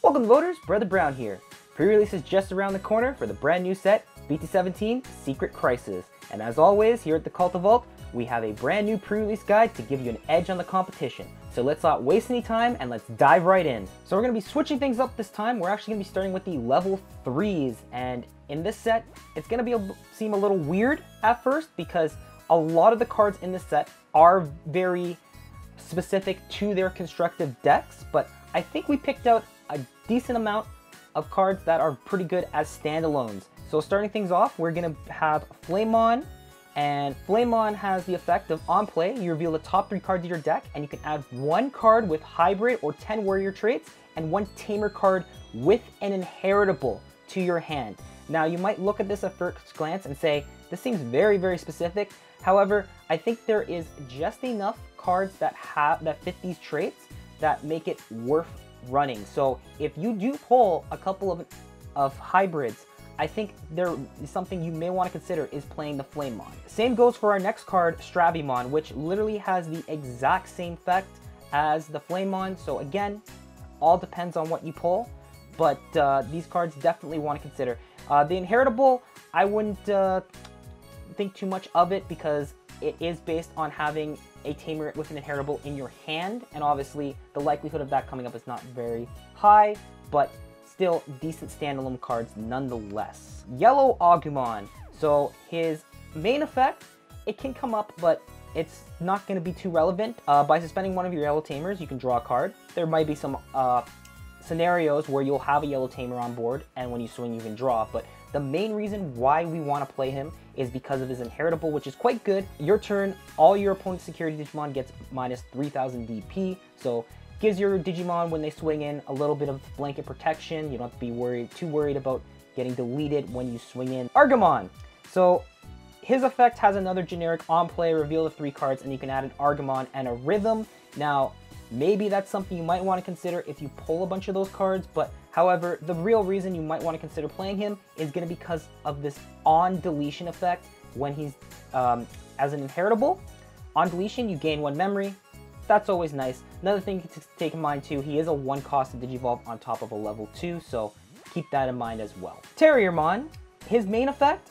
Welcome voters, Brother Brown here. Pre-release is just around the corner for the brand new set, BT-17 Secret Crisis. And as always, here at the Cult of Vault, we have a brand new pre-release guide to give you an edge on the competition. So let's not waste any time and let's dive right in. So we're going to be switching things up this time. We're actually going to be starting with the level 3s. And in this set, it's going to seem a little weird at first because a lot of the cards in this set are very specific to their constructive decks. But I think we picked out a decent amount of cards that are pretty good as standalones. So starting things off, we're going to have Flamon, and Flamon has the effect of on play, you reveal the top 3 cards of your deck, and you can add 1 card with hybrid or 10 warrior traits, and 1 tamer card with an inheritable to your hand. Now you might look at this at first glance and say, this seems very, very specific. However, I think there is just enough cards that fit these traits that make it worth running. So if you do pull a couple of hybrids, I think there is something you may want to consider is playing the Flamon. Same goes for our next card, Stravimon, which literally has the exact same effect as the Flamon. So again, all depends on what you pull, but these cards definitely want to consider. The inheritable, I wouldn't think too much of it because it is based on having a tamer with an inheritable in your hand, and obviously the likelihood of that coming up is not very high, but still decent standalone cards nonetheless. Yellow Agumon. So his main effect, it can come up, but it's not going to be too relevant. By suspending one of your yellow tamers, you can draw a card. There might be some scenarios where you'll have a yellow tamer on board, and when you swing, you can draw. But the main reason why we want to play him is because of his inheritable, which is quite good. Your turn, all your opponent's security Digimon gets minus 3000 DP. So gives your Digimon, when they swing in, a little bit of blanket protection. You don't have to be too worried about getting deleted when you swing in. Argamon. So his effect has another generic on play, reveal the 3 cards, and you can add an Argamon and a Rhythm. Now, maybe that's something you might want to consider if you pull a bunch of those cards, but however, the real reason you might want to consider playing him is going to be because of this on deletion effect when he's as an inheritable. On deletion, you gain 1 memory. That's always nice. Another thing to take in mind too, he is a 1 cost to Digivolve on top of a level 2, so keep that in mind as well. Terriermon, his main effect,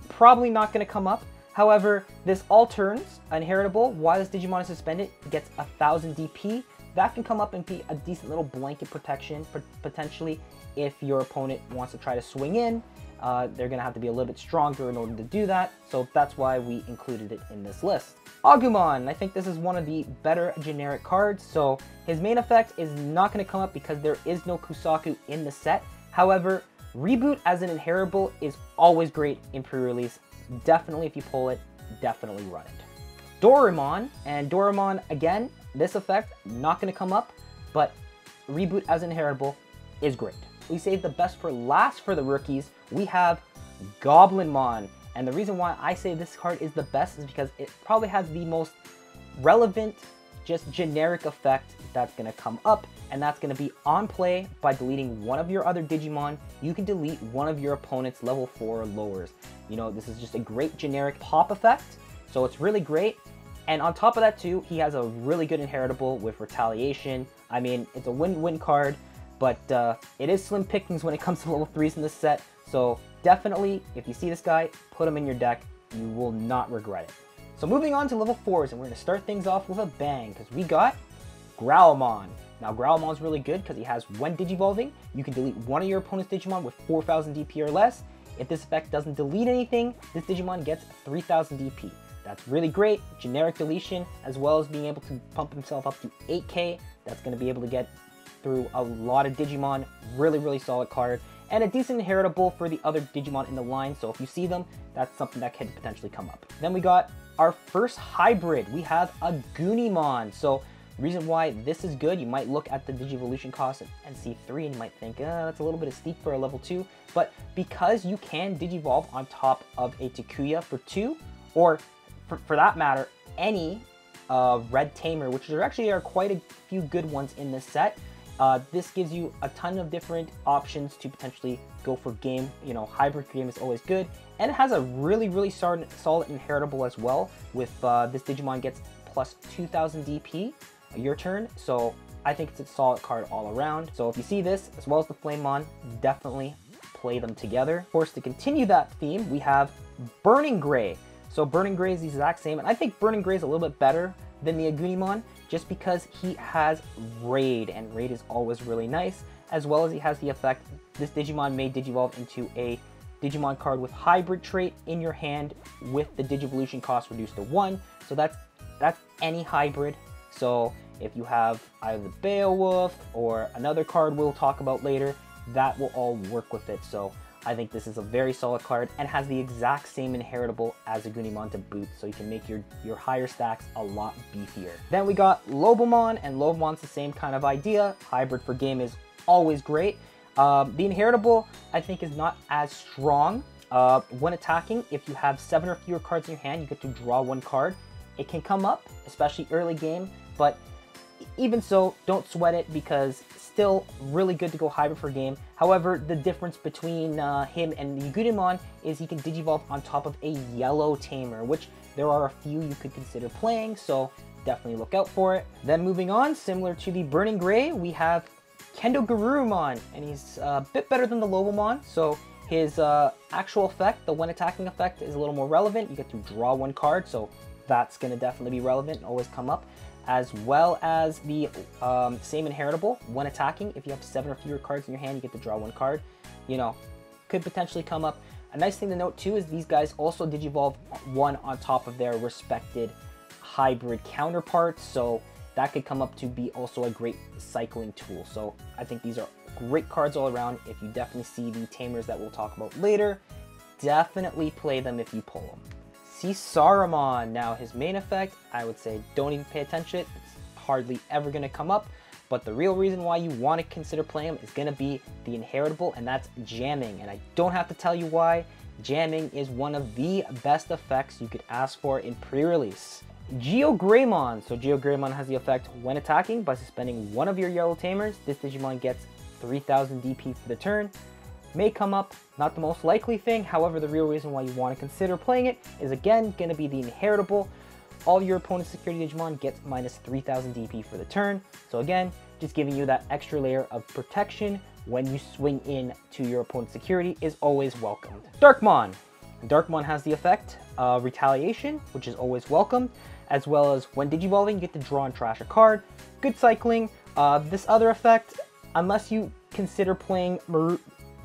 probably not going to come up. However, this alterns inheritable while this Digimon is suspended, gets 1000 DP. That can come up and be a decent little blanket protection, potentially, if your opponent wants to try to swing in. They're going to have to be a little bit stronger in order to do that, so that's why we included it in this list. Agumon, I think this is one of the better generic cards, so his main effect is not going to come up because there is no Kusaku in the set. However, Reboot as an inheritable is always great in pre-release. Definitely, if you pull it, definitely run it. Doraemon, and Doraemon, again, this effect, not going to come up, but Reboot as an inheritable is great. We saved the best for last for the rookies. We have Goblinmon, and the reason why I say this card is the best is because it probably has the most relevant, just generic effect that's going to come up, and that's going to be on play. By deleting one of your other Digimon, you can delete one of your opponent's level 4 or lowers. You know, this is just a great generic pop effect, so it's really great. And on top of that too, he has a really good inheritable with retaliation. I mean, it's a win-win card, but it is slim pickings when it comes to level 3s in this set. So definitely, if you see this guy, put him in your deck. You will not regret it. So moving on to level 4s, and we're going to start things off with a bang, because we got Growlmon. Now Growlmon's really good because he has when Digivolving, you can delete one of your opponent's Digimon with 4000 DP or less. If this effect doesn't delete anything, this Digimon gets 3000 DP. That's really great. Generic deletion, as well as being able to pump himself up to 8k. That's going to be able to get through a lot of Digimon. Really, really solid card. And a decent inheritable for the other Digimon in the line. So if you see them, that's something that could potentially come up. Then we got our first hybrid. We have a Goonimon. So the reason why this is good, you might look at the Digivolution cost and see 3 and you might think, that's a little bit steep for a level 2. But because you can Digivolve on top of a Takuya for 2, or for that matter, any red tamer, which there actually are quite a few good ones in this set. This gives you a ton of different options to potentially go for game. You know, hybrid game is always good. And it has a really, really solid inheritable as well. With this Digimon gets plus 2000 DP your turn. So I think it's a solid card all around. So if you see this, as well as the Flamemon, definitely play them together. Of course, to continue that theme, we have Burning Gray. So Burning Gray is the exact same, and I think Burning Gray is a little bit better than the Agunimon, just because he has Raid, and Raid is always really nice, as well as he has the effect, this Digimon may Digivolve into a Digimon card with hybrid trait in your hand with the Digivolution cost reduced to 1. So that's any hybrid. So if you have either the Beowulf or another card we'll talk about later, that will all work with it. So I think this is a very solid card and has the exact same inheritable as Agunimon to boot, so you can make your higher stacks a lot beefier. Then we got Lobomon, and Lobomon's the same kind of idea. Hybrid for game is always great. The inheritable, I think, is not as strong. When attacking, if you have 7 or fewer cards in your hand, you get to draw 1 card. It can come up, especially early game, but even so, don't sweat it, because still really good to go hybrid for game. However, the difference between him and the Agunimon is he can Digivolve on top of a yellow Tamer, which there are a few you could consider playing, so definitely look out for it. Then moving on, similar to the Burning Gray, we have Kendo Garurumon, and he's a bit better than the Lobomon. So his actual effect, the when attacking effect, is a little more relevant. You get to draw 1 card, so that's going to definitely be relevant and always come up, as well as the same inheritable. When attacking, if you have 7 or fewer cards in your hand, you get to draw 1 card. You know, could potentially come up. A nice thing to note too is these guys also Digivolve 1 on top of their respected hybrid counterparts, so that could come up to be also a great cycling tool. So I think these are great cards all around. If you definitely see the Tamers that we'll talk about later, definitely play them if you pull them. Saruman. Now his main effect, I would say don't even pay attention. It's hardly ever going to come up, but the real reason why you want to consider playing him is going to be the inheritable, and that's jamming. And I don't have to tell you why. Jamming is one of the best effects you could ask for in pre-release. Geogreymon. So Geogreymon has the effect when attacking by suspending 1 of your yellow Tamers. This Digimon gets 3000 DP for the turn. May come up, not the most likely thing. However, the real reason why you want to consider playing it is again going to be the inheritable. All your opponent's security Digimon gets minus 3000 DP for the turn. So again, just giving you that extra layer of protection when you swing in to your opponent's security is always welcomed. Darkmon. Darkmon has the effect Retaliation, which is always welcomed, as well as when Digivolving, you get to draw and trash a card. Good cycling. This other effect, unless you consider playing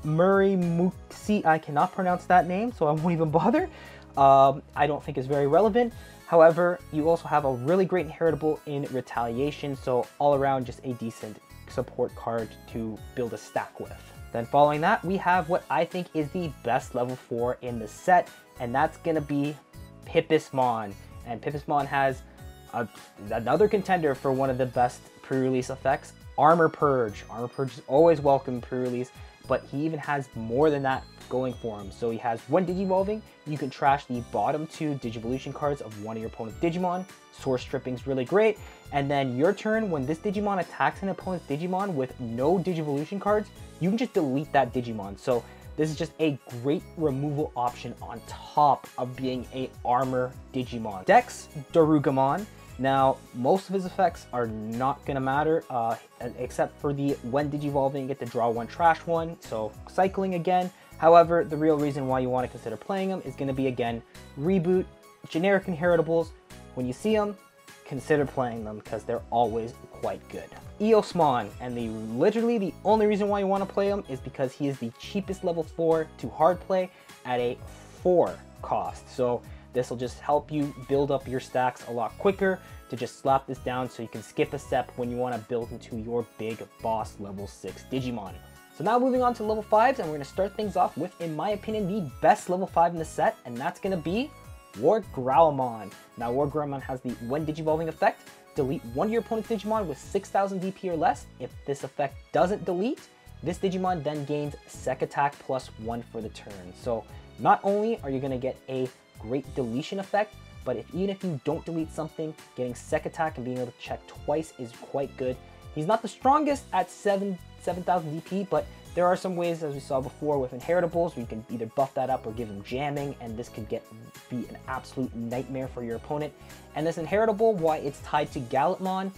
Murimuxi, I cannot pronounce that name, so I won't even bother. I don't think is very relevant. However, you also have a really great inheritable in Retaliation, so all around just a decent support card to build a stack with. Then following that, we have what I think is the best level 4 in the set, and that's gonna be Pippismon. And Pippismon has another contender for one of the best pre-release effects, Armor Purge. Armor Purge is always welcome pre-release, but he even has more than that going for him. So he has, when Digivolving, you can trash the bottom 2 Digivolution cards of one of your opponent's Digimon. Source stripping is really great. And then your turn, when this Digimon attacks an opponent's Digimon with no Digivolution cards, you can just delete that Digimon. So this is just a great removal option on top of being a armor Digimon. Dex Darugamon. Now, most of his effects are not going to matter, except for the when Digivolving, you get to draw 1, trash 1, so cycling again. However, the real reason why you want to consider playing them is going to be, again, reboot, generic inheritables. When you see them, consider playing them because they're always quite good. Eosmon, and literally the only reason why you want to play him is because he is the cheapest level 4 to hard play at a 4 cost. So this will just help you build up your stacks a lot quicker to just slap this down so you can skip a step when you want to build into your big boss level 6 Digimon. So now moving on to level 5s, and we're going to start things off with, in my opinion, the best level 5 in the set, and that's going to be War Growlmon. Now War Growlmon has the when Digivolving effect, delete 1 of your opponent's Digimon with 6000 DP or less. If this effect doesn't delete, this Digimon then gains Sec Attack plus 1 for the turn. So not only are you going to get a great deletion effect, but even if you don't delete something, getting Sec Attack and being able to check twice is quite good. He's not the strongest at 7000 DP, but there are some ways, as we saw before, with inheritables, where you can either buff that up or give him jamming, and this could be an absolute nightmare for your opponent. And this inheritable, why it's tied to Gallantmon,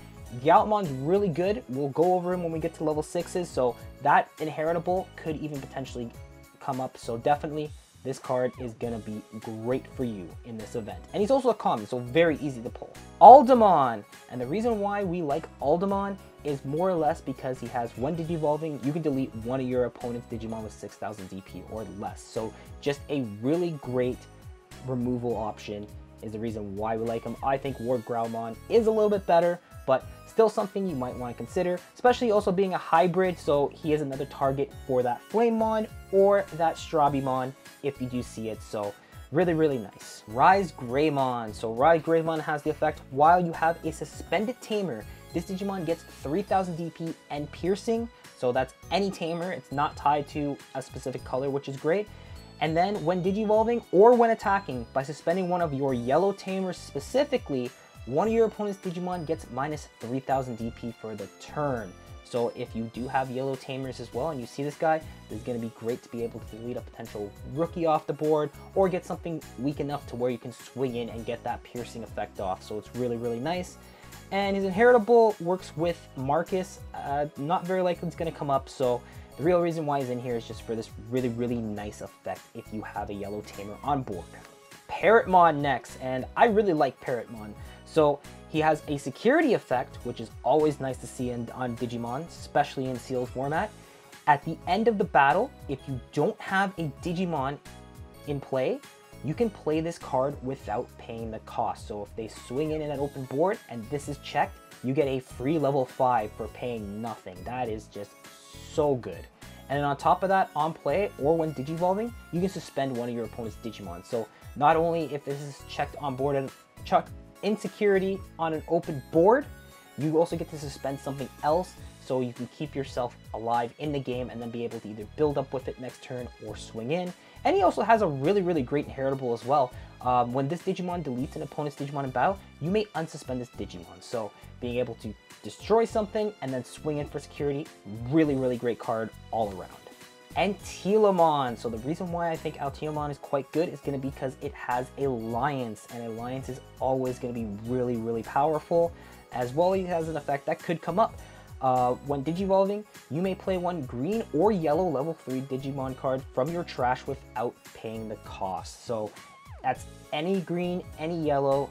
Galmon's really good. We'll go over him when we get to level 6s, so that inheritable could even potentially come up. So definitely this card is gonna be great for you in this event. And he's also a common, so very easy to pull. Aldemon, and the reason why we like Aldemon is more or less because he has one Digivolving. You can delete one of your opponent's Digimon with 6,000 DP or less. So just a really great removal option is the reason why we like him. I think War Growlmon is a little bit better, but still something you might want to consider, especially also being a hybrid, so he is another target for that Flamemon or that Strabimon if you do see it. So really, really nice. Rise Greymon. So Rise Greymon has the effect, while you have a suspended tamer, this Digimon gets 3,000 DP and piercing. So that's any tamer. It's not tied to a specific color, which is great. And then when Digivolving or when attacking, by suspending one of your yellow tamers specifically, one of your opponent's Digimon gets minus 3,000 DP for the turn. So if you do have yellow tamers as well and you see this guy, this is going to be great to be able to delete a potential rookie off the board or get something weak enough to where you can swing in and get that piercing effect off. So it's really, really nice. And his inheritable works with Marcus. Not very likely it's going to come up, so the real reason why he's in here is just for this really, really nice effect if you have a yellow tamer on board. Parrotmon next, and I really like Parrotmon. So he has a security effect, which is always nice to see on Digimon, especially in sealed format. At the end of the battle, if you don't have a Digimon in play, you can play this card without paying the cost. So if they swing in an open board and this is checked, you get a free level 5 for paying nothing. That is just so good. And then on top of that, on play or when Digivolving, you can suspend one of your opponent's Digimon. So not only if this is checked on board and checked insecurity on an open board, you also get to suspend something else so you can keep yourself alive in the game and then be able to either build up with it next turn or swing in. And he also has a really, really great inheritable as well. When this Digimon deletes an opponent's Digimon in battle, you may unsuspend this Digimon. So being able to destroy something and then swing in for security, really, really great card all around. Antilamon. So the reason why I think Antilamon is quite good is going to be because it has Alliance, and Alliance is always going to be really, really powerful. As well, it has an effect that could come up. When Digivolving, you may play one green or yellow level 3 Digimon card from your trash without paying the cost. So that's any green, any yellow,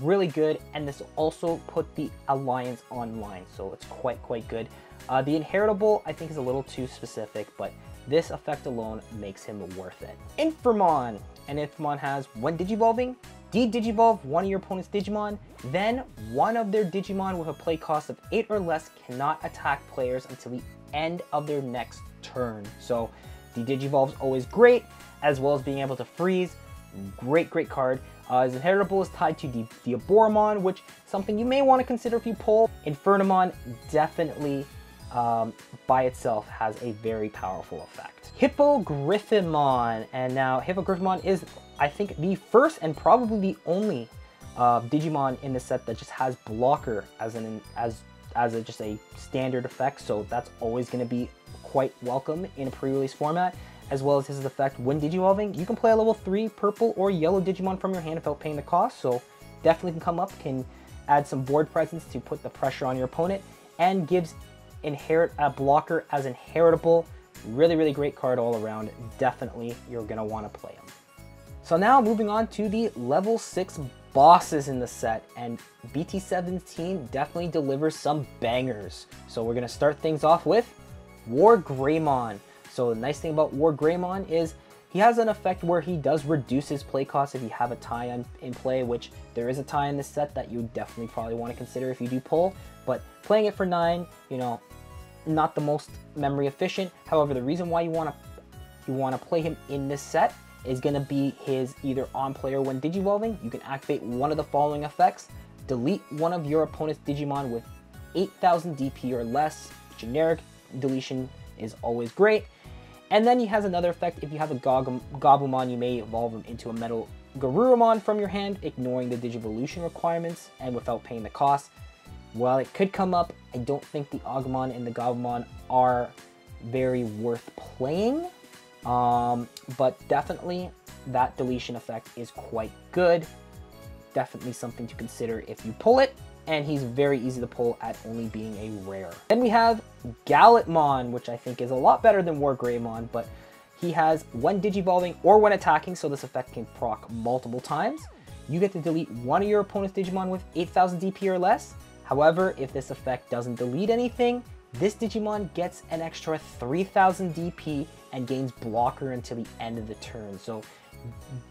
really good. And this will also put the Alliance online, so it's quite good. The inheritable I think is a little too specific, but this effect alone makes him worth it. Infamon, and Infamon has when Digivolving, de-Digivolve one of your opponent's Digimon, then one of their Digimon with a play cost of 8 or less cannot attack players until the end of their next turn. So de-Digivolve is always great, as well as being able to freeze. Great card. His inheritable is tied to Diaboromon, which is something you may want to consider if you pull. Infernamon definitely by itself has a very powerful effect. Hippogryphimon, and now Hippogryphimon is, I think, the first and probably the only Digimon in the set that just has blocker as just a standard effect, so that's always going to be quite welcome in a pre-release format. As well as his effect, when Digivolving, you can play a level 3 purple or yellow Digimon from your hand without paying the cost, so definitely can come up, can add some board presence to put the pressure on your opponent, and gives a blocker as inheritable. Really great card all around. Definitely you're going to want to play him. So now moving on to the level 6 bosses in the set, and BT-17 definitely delivers some bangers. So we're going to start things off with War Greymon. So the nice thing about War Greymon is he has an effect where he does reduce his play cost if you have a tie in play, which there is a tie in this set that you definitely probably want to consider if you do pull. But playing it for 9, you know, not the most memory efficient. However, the reason why you want to play him in this set is going to be his either on play or when Digivolving, you can activate one of the following effects. Delete one of your opponent's Digimon with 8,000 DP or less. Generic deletion is always great. And then he has another effect. If you have a Gabumon, you may evolve him into a Metal Garurumon from your hand, ignoring the Digivolution requirements and without paying the cost. While it could come up, I don't think the Agumon and the Gabumon are very worth playing. But definitely that deletion effect is quite good. Definitely something to consider if you pull it. and he's very easy to pull at only being a rare. Then we have Galletmon, which I think is a lot better than Wargreymon, but he has when digivolving or when attacking, so this effect can proc multiple times. You get to delete one of your opponent's Digimon with 8,000 DP or less. However, if this effect doesn't delete anything, this Digimon gets an extra 3,000 DP and gains blocker until the end of the turn. So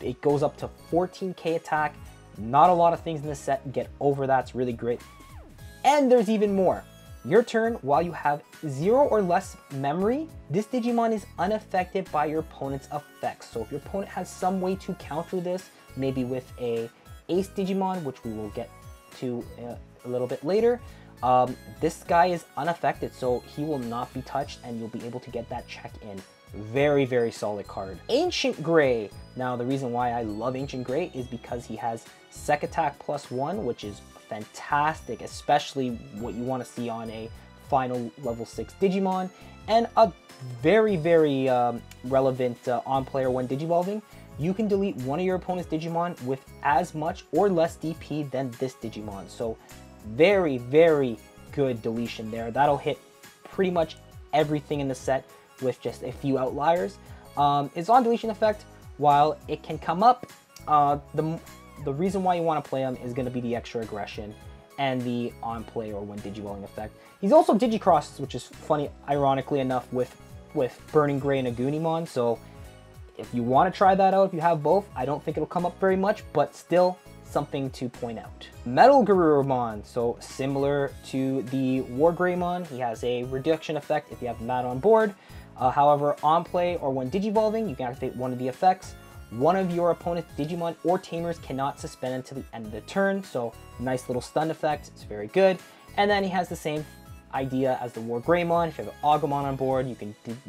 it goes up to 14k attack. Not a lot of things in this set get over that. It's really great. And there's even more. Your turn, while you have 0 or less memory, this Digimon is unaffected by your opponent's effects. So if your opponent has some way to counter this, maybe with a Ace Digimon, which we will get to a little bit later, this guy is unaffected, so he will not be touched and you'll be able to get that check in. Very, very solid card. Ancient Gray. Now, the reason why I love Ancient Gray is because he has Sec Attack +1, which is fantastic, especially what you want to see on a final level 6 Digimon, and a very, very relevant on player when digivolving. You can delete one of your opponent's Digimon with as much or less DP than this Digimon. So very, very good deletion there. That'll hit pretty much everything in the set with just a few outliers. Its on deletion effect, while it can come up, the reason why you want to play him is going to be the extra aggression and the on play or when digivolving effect. He's also digicrossed, which is funny, ironically enough, with Burning Gray and Agunimon. So if you want to try that out, if you have both, I don't think it'll come up very much, but still something to point out. Metal Garurumon, so similar to the Wargreymon, he has a reduction effect if you have Mat on board. However, on play or when digivolving, you can activate one of the effects. One of your opponent's Digimon or Tamers cannot suspend until the end of the turn, so nice little stun effect, it's very good. And then he has the same idea as the Wargreymon. If you have an Agumon on board, you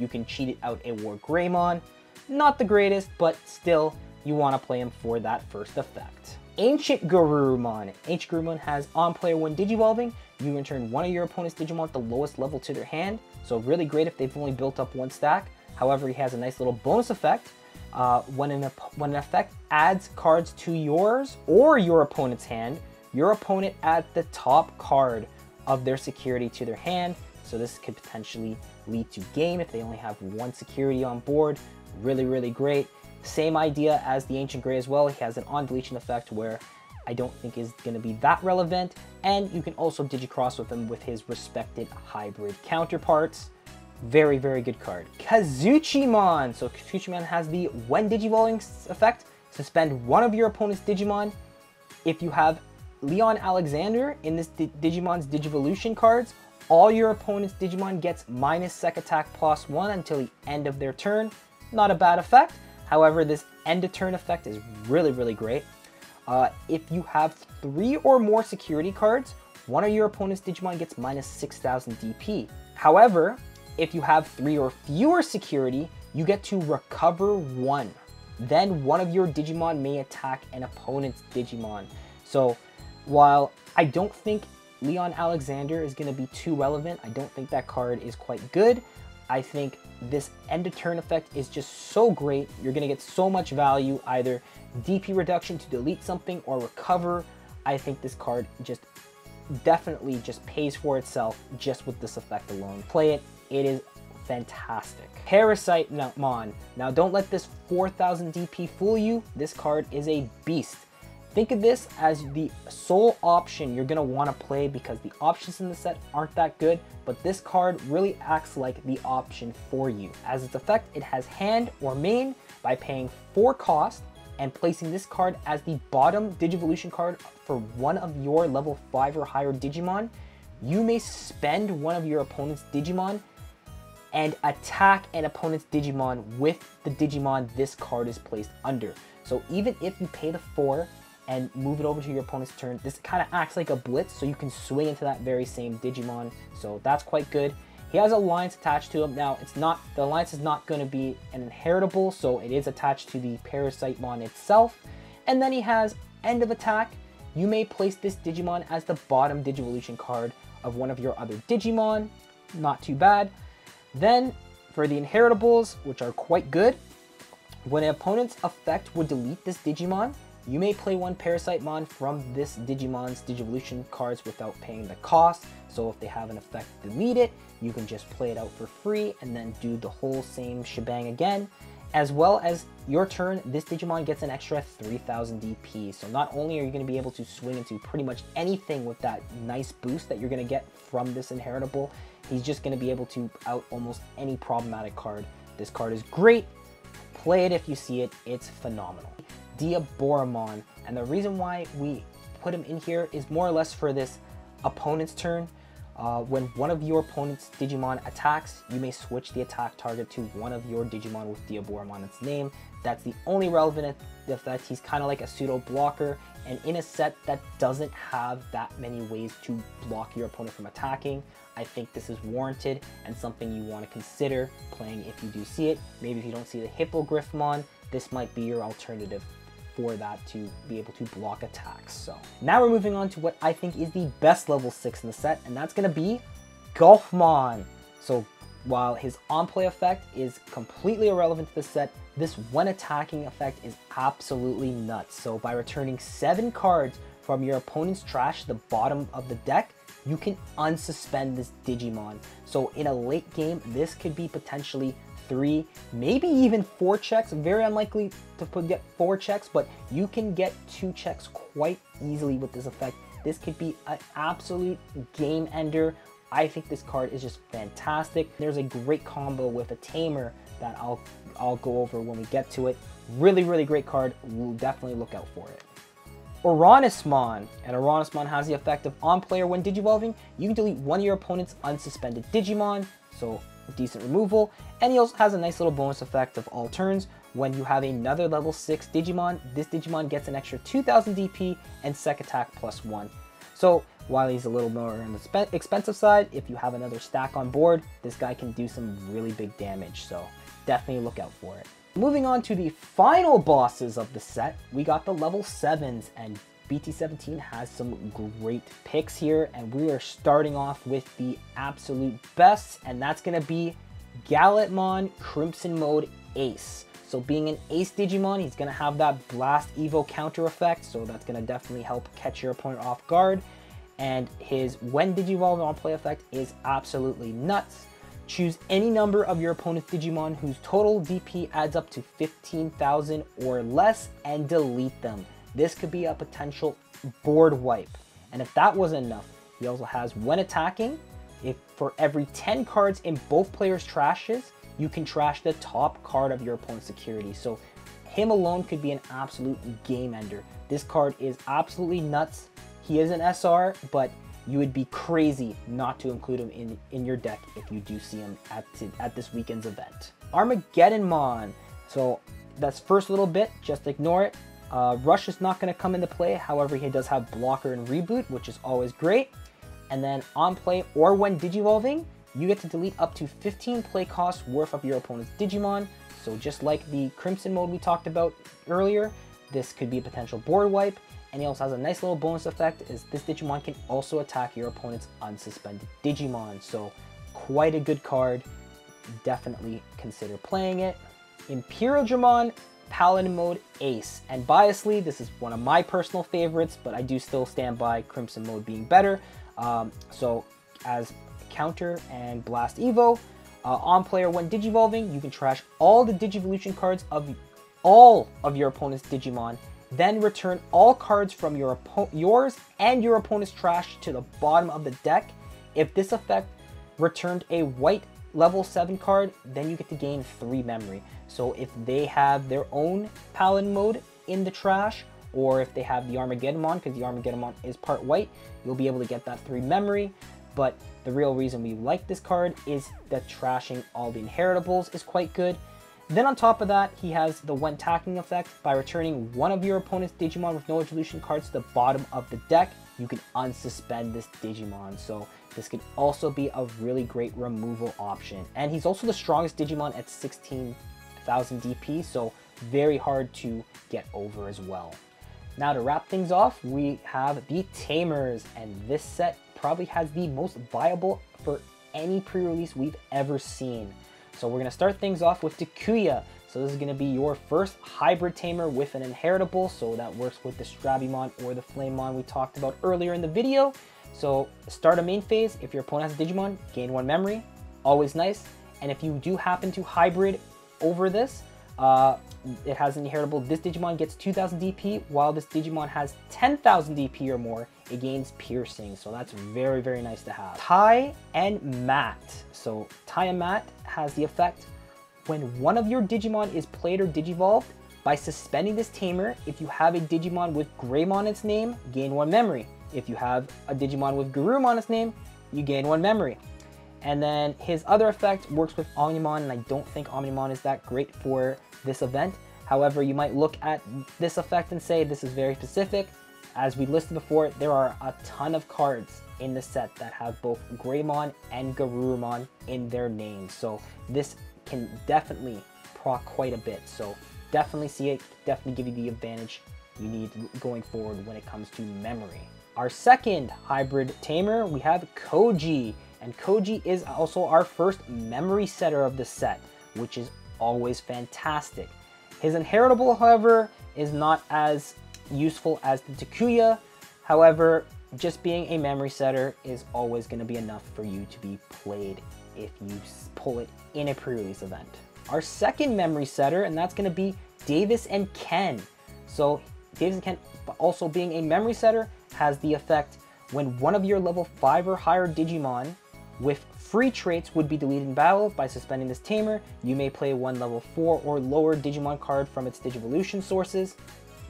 can cheat it out a Wargreymon. Not the greatest, but still, you want to play him for that first effect. Ancient Garurumon. Ancient Garurumon has on player when digivolving, you return one of your opponent's Digimon at the lowest level to their hand, so really great if they've only built up one stack. However, he has a nice little bonus effect. When an effect adds cards to yours or your opponent's hand, your opponent adds the top card of their security to their hand, so this could potentially lead to game if they only have one security on board. Really, really great. Same idea as the Ancient Gray as well. He has an on deletion effect where I don't think is going to be that relevant, and you can also digicross with him with his respected hybrid counterparts. Very, very good card. Kazuchimon. So Kazuchimon has the when digivolving effect, suspend one of your opponent's Digimon. If you have Leon Alexander in this Digimon's Digivolution cards, all your opponent's Digimon gets minus Sec Attack +1 until the end of their turn. Not a bad effect. However, this end of turn effect is really, really great. If you have 3 or more security cards, one of your opponent's Digimon gets minus 6,000 DP. However, if you have 3 or fewer security, you get to recover 1. Then one of your Digimon may attack an opponent's Digimon. So while I don't think Leon Alexander is going to be too relevant, I don't think that card is quite good. I think this end of turn effect is just so great. You're going to get so much value, either DP reduction to delete something or recover. I think this card just definitely just pays for itself just with this effect alone. Play it. It is fantastic. Parasite-mon. Now don't let this 4,000 DP fool you. This card is a beast. Think of this as the sole option you're going to want to play because the options in the set aren't that good, but this card really acts like the option for you. As its effect, it has hand or main by paying 4 cost and placing this card as the bottom Digivolution card for one of your level 5 or higher Digimon. You may spend one of your opponent's Digimon and attack an opponent's Digimon with the Digimon this card is placed under. So even if you pay the 4 and move it over to your opponent's turn, this kind of acts like a blitz, so you can swing into that very same Digimon. So that's quite good. He has alliance attached to him. Now, the alliance is not going to be an inheritable, so it is attached to the Parasite-mon itself. And then he has end of attack. You may place this Digimon as the bottom Digivolution card of one of your other Digimon. Not too bad. Then, for the inheritables, which are quite good, when an opponent's effect would delete this Digimon, You may play one Parasite-mon from this Digimon's Digivolution cards without paying the cost. So if they have an effect delete it, you can just play it out for free and then do the whole same shebang again. As well as your turn, this Digimon gets an extra 3000 DP. So not only are you going to be able to swing into pretty much anything with that nice boost that you're going to get from this inheritable, he's just going to be able to out almost any problematic card. This card is great. Play it if you see it. It's phenomenal. Diaboromon, and the reason why we put him in here is more or less for this opponent's turn. When one of your opponent's Digimon attacks, you may switch the attack target to one of your Digimon with Diaboromon its name. That's the only relevant effect. He's kind of like a pseudo blocker, and in a set that doesn't have that many ways to block your opponent from attacking, I think this is warranted and something you want to consider playing if you do see it. Maybe if you don't see the Hippogriffmon, this might be your alternative for that to be able to block attacks. So now we're moving on to what I think is the best level 6 in the set, and that's going to be Golfmon. So while his on-play effect is completely irrelevant to the set, this when attacking effect is absolutely nuts. So by returning 7 cards from your opponent's trash to the bottom of the deck, you can unsuspend this Digimon. So in a late game, this could be potentially 3, maybe even 4 checks. Very unlikely to get 4 checks, but you can get 2 checks quite easily with this effect. This could be an absolute game ender. I think this card is just fantastic. There's a great combo with a Tamer that I'll go over when we get to it. Really, really great card. We'll definitely look out for it. Uranusmon, and Uranusmon has the effect of on player when digivolving, you can delete one of your opponent's unsuspended Digimon, so decent removal, and he also has a nice little bonus effect of all turns. When you have another level 6 Digimon, this Digimon gets an extra 2000 DP and sec attack +1. So while he's a little more on the expensive side, if you have another stack on board, this guy can do some really big damage, so definitely look out for it. Moving on to the final bosses of the set, we got the level 7s, and BT-17 has some great picks here, and we are starting off with the absolute best, and that's going to be Galletmon Crimson Mode Ace. So being an Ace Digimon, he's going to have that Blast Evo counter effect, so that's going to definitely help catch your opponent off guard, and his when Digivolve on play effect is absolutely nuts. Choose any number of your opponent's Digimon whose total DP adds up to 15,000 or less and delete them. This could be a potential board wipe. And if that wasn't enough, he also has when attacking, if for every 10 cards in both players' trashes, you can trash the top card of your opponent's security. So him alone could be an absolute game ender. This card is absolutely nuts. He is an SR, but you would be crazy not to include him in your deck if you do see him at this weekend's event. Armageddonmon. So that's first little bit, just ignore it. Rush is not going to come into play, however he does have blocker and reboot, which is always great. And then on play or when digivolving, you get to delete up to 15 play costs worth of your opponent's Digimon. So just like the Crimson mode we talked about earlier, this could be a potential board wipe. And he also has a nice little bonus effect, is this Digimon can also attack your opponent's unsuspended Digimon. So quite a good card. Definitely consider playing it. Imperialdramon Paladin Mode Ace. And biasly, this is one of my personal favorites, but I do still stand by Crimson Mode being better. So as counter and Blast Evo, on player when digivolving, you can trash all the Digivolution cards of all of your opponent's Digimon, then return all cards from yours and your opponent's trash to the bottom of the deck. If this effect returned a white level 7 card, then you get to gain 3 memory. So if they have their own Paladin mode in the trash, or if they have the Armageddonmon, because the Armageddonmon is part white, you'll be able to get that 3 memory. But the real reason we like this card is that trashing all the inheritables is quite good. Then on top of that, he has the when attacking effect. By returning one of your opponent's Digimon with no evolution cards to the bottom of the deck, you can unsuspend this Digimon. So this could also be a really great removal option. And he's also the strongest Digimon at 16,000 DP, so very hard to get over as well. Now to wrap things off, we have the Tamers, and this set probably has the most viable for any pre-release we've ever seen. So we're going to start things off with Takuya. So this is going to be your first hybrid tamer with an inheritable, so that works with the Strabimon or the Flamemon we talked about earlier in the video. So start a main phase. If your opponent has a Digimon, gain 1 memory, always nice. And if you do happen to hybrid over this, it has an inheritable. This Digimon gets 2000 DP, while this Digimon has 10,000 DP or more, it gains piercing. So that's very, very nice to have. Tai and Mat. So Tai and Mat has the effect when one of your Digimon is played or digivolved. By suspending this tamer, if you have a Digimon with Greymon in its name, gain 1 memory. If you have a Digimon with Garurumon on its name, you gain 1 memory. And then his other effect works with Omnimon, and I don't think Omnimon is that great for this event. However, you might look at this effect and say this is very specific. As we listed before, there are a ton of cards in the set that have both Greymon and Garurumon in their names. So this can definitely proc quite a bit. So definitely see it, definitely give you the advantage you need going forward when it comes to memory. Our second hybrid tamer, we have Koji. And Koji is also our first memory setter of the set, which is always fantastic. His inheritable, however, is not as useful as the Takuya. However, just being a memory setter is always going to be enough for you to be played if you pull it in a pre-release event. Our second memory setter, and that's going to be Davis and Ken. So Davis and Ken, also being a memory setter, has the effect when one of your level 5 or higher Digimon with free traits would be deleted in battle. By suspending this tamer, you may play 1 level 4 or lower Digimon card from its Digivolution sources.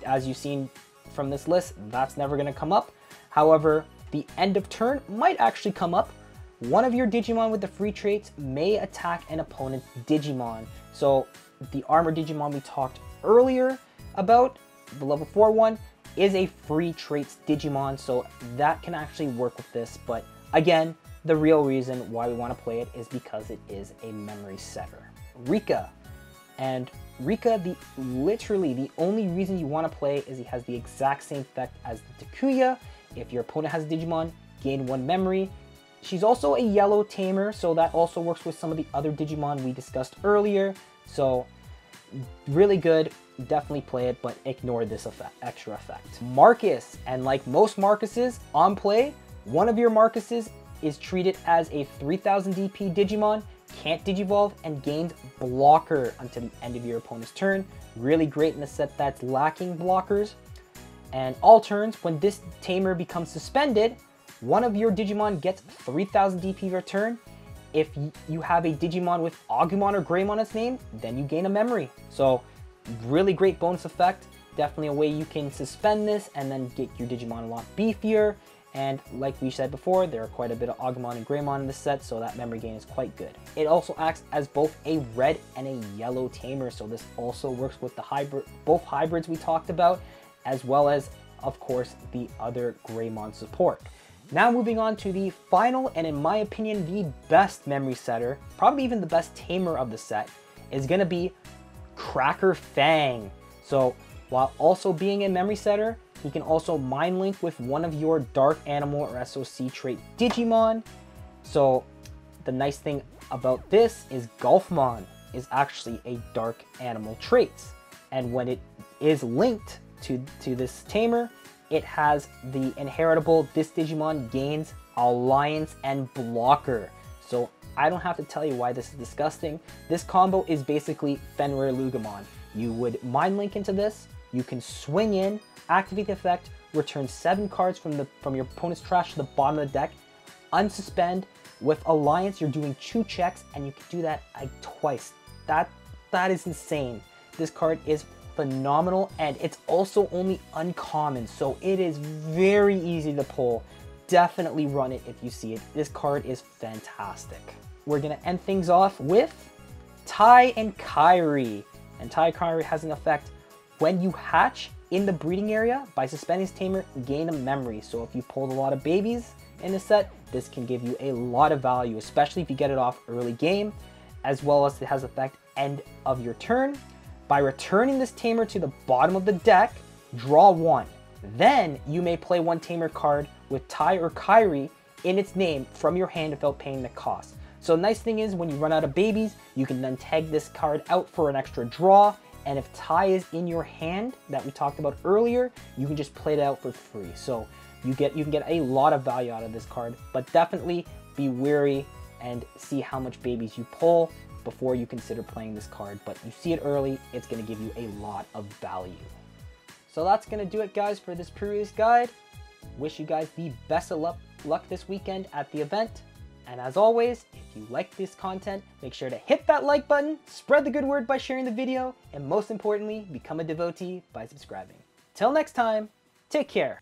As you've seen from this list, that's never going to come up. However, the end of turn might actually come up. One of your Digimon with the free traits may attack an opponent's Digimon. So the Armor Digimon we talked earlier about, the level 4 one, is a free traits Digimon, so that can actually work with this. But again, the real reason why we want to play it is because it is a memory setter. Rika. And Rika, literally the only reason you want to play is he has the exact same effect as the Takuya. If your opponent has a Digimon, gain 1 memory. She's also a yellow tamer, so that also works with some of the other Digimon we discussed earlier. So really good, definitely play it, but ignore this extra effect. Marcus, and like most Marcuses on play, one of your Marcuses is treated as a 3000 DP Digimon, can't digivolve, and gains blocker until the end of your opponent's turn. Really great in a set that's lacking blockers. And all turns, when this tamer becomes suspended, one of your Digimon gets 3000 DP per turn. If you have a Digimon with Agumon or Greymon in its name, then you gain a memory. So really great bonus effect. Definitely a way you can suspend this and then get your Digimon a lot beefier. And like we said before, there are quite a bit of Agumon and Greymon in this set, so that memory gain is quite good. It also acts as both a red and a yellow tamer, so this also works with the both hybrids we talked about, as well as, of course, the other Greymon support. Now moving on to the final, and in my opinion, the best memory setter, probably even the best tamer of the set, is going to be Cracker Fang. So while also being a memory setter, he can also mind link with one of your Dark Animal or SOC trait Digimon. So the nice thing about this is Golfmon is actually a Dark Animal trait. And when it is linked to this tamer, it has the inheritable, this Digimon gains Alliance and Blocker. So I don't have to tell you why this is disgusting. This combo is basically Fenrir Lugamon. You would mind link into this, you can swing in, activate the effect, return 7 cards from your opponent's trash to the bottom of the deck, unsuspend. With Alliance, you're doing 2 checks, and you can do that like twice. That is insane. This card is phenomenal, and it's also only uncommon, so it is very easy to pull. Definitely run it if you see it. This card is fantastic. We're gonna end things off with Tai and Kairi. And Tai Kairi has an effect when you hatch in the breeding area. By suspending this tamer, gain a memory. So if you pulled a lot of babies in the set, this can give you a lot of value, especially if you get it off early game, as well as it has effect end of your turn. By returning this tamer to the bottom of the deck, draw 1. Then you may play 1 tamer card with Tai or Kairi in its name from your hand without paying the cost. So the nice thing is when you run out of babies, you can then tag this card out for an extra draw. And if tie is in your hand that we talked about earlier, you can just play it out for free. So you can get a lot of value out of this card, but definitely be wary and see how much babies you pull before you consider playing this card. But you see it early, it's going to give you a lot of value. So that's going to do it, guys, for this pre-release guide. Wish you guys the best of luck this weekend at the event. And as always, if you like this content, make sure to hit that like button, spread the good word by sharing the video, and most importantly, become a devotee by subscribing. Till next time, take care.